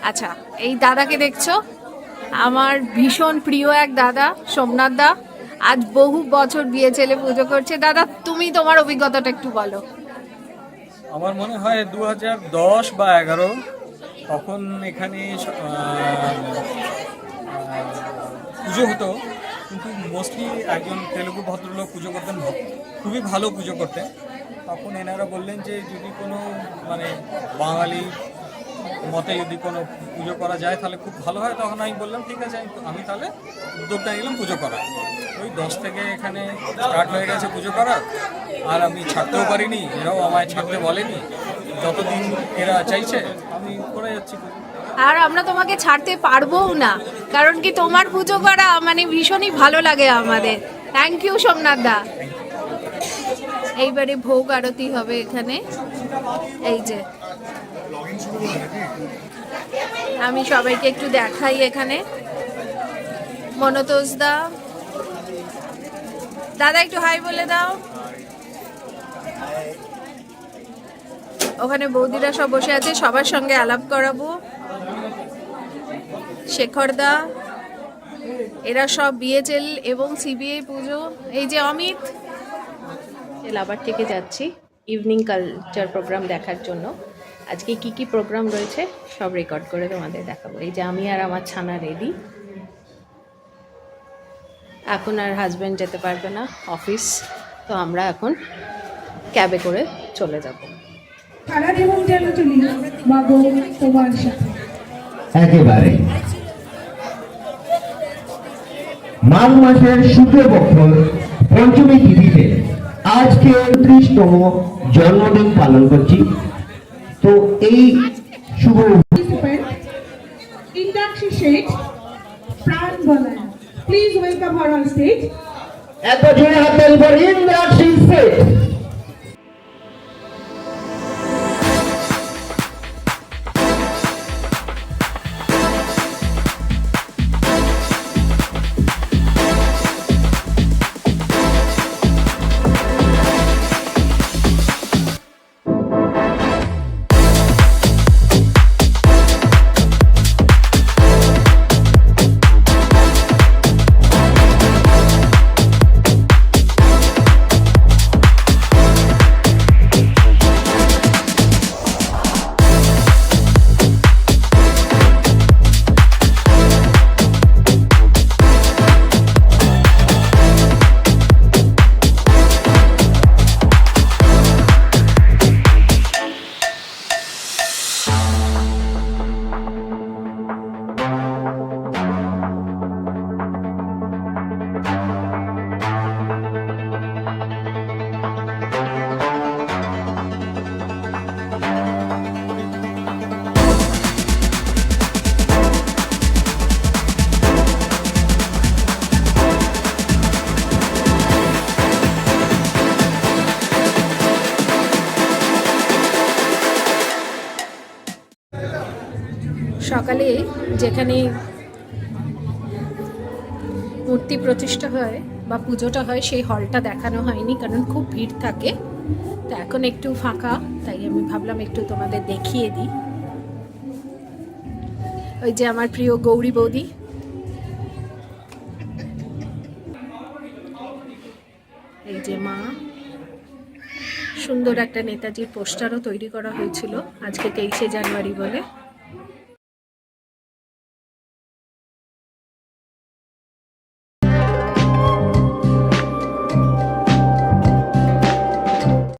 আচ্ছা, এই দাদাকে দেখছো, আমার ভীষণ প্রিয় এক দাদা, সোমনাথ দা। আজ বহু বছর বিয়ে ছেলে পুজো করছে। দাদা, তুমি তোমার অভিজ্ঞতাটা একটু বলো। আমার মনে হয় 2010 বা 11 তখন এখানে পুজো হতো, কিন্তু মোস্টলি একজন তেলুগু ভদ্রলোক পুজো করতেন, খুবই ভালো পুজো করতেন। তখন এনারা বললেন যে যদি কোনো মানে বাঙালি মতে যদি কোনো পুজো করা যায় তাহলে খুব ভালো হয়। তখন আমি বললাম ঠিক আছে, আমি তাহলে উদ্যোগটা নিলাম পুজো করার। ওই 10 থেকে এখানে স্টার্ট হয়ে গেছে পুজো করার, আর আমি ছাড়তেও পারিনি, এরাও আমায় ছাড়তে বলেনি। যতদিন এরা চাইছে আমি করে যাচ্ছি। আর আমরা তোমাকে ছাড়তে পারবোও না, কারণ কি তোমার পুজো করা মানে ভীষণই ভালো লাগে আমাদের। থ্যাংক ইউ সোমনাথ দা। এইবারে ভোগ আরতি হবে এখানে। এই যে আমি সবাইকে একটু দেখাই এখানে। মনতোষ দা, দাদা একটু হাই বলে দাও। ওখানে বৌদিরা সব বসে আছে, সবার সঙ্গে আলাপ করাবো। শেখর দা, এরা সব বিএচএল এবং সিবিআই পুজো। এই যে অমিত। আবার থেকে যাচ্ছি ইভিনিং কালচার প্রোগ্রাম দেখার জন্য। আজকে কি কি প্রোগ্রাম রয়েছে সব রেকর্ড করে তোমাদের দেখাবো। এই যে আমি আর আমার ছানা রেডি। এখন আর হাজব্যান্ড যেতে পারবে না অফিস, তো আমরা এখন ক্যাবে করে চলে যাব। সারা জীবন যেন চলি বাবু তোমার সাথে। একেবারে মাঘ মাসের শুক্লপক্ষ পঞ্চমী তিথিতে আজকে ৩৯তম জন্মদিন পালন করছি। তো এই শুভ ইন্দ্রাক্ষী শেঠ, প্রাণ বলায়, please welcome her on stage. এত জোরে হাত তালি ফর ইন্দ্রাক্ষী শেঠ। সকালে যেখানে মূর্তি প্রতিষ্ঠা হয় বা পুজোটা হয় সেই হলটা দেখানো হয়নি, কারণ খুব ভিড় থাকে। তো এখন একটু ফাঁকা, তাই আমি ভাবলাম একটু তোমাদের দেখিয়ে দিই। ওই যে আমার প্রিয় গৌরী বৌদি, এই যে মা। সুন্দর একটা নেতাজির পোস্টারও তৈরি করা হয়েছিল আজকে 23শে জানুয়ারি বলে।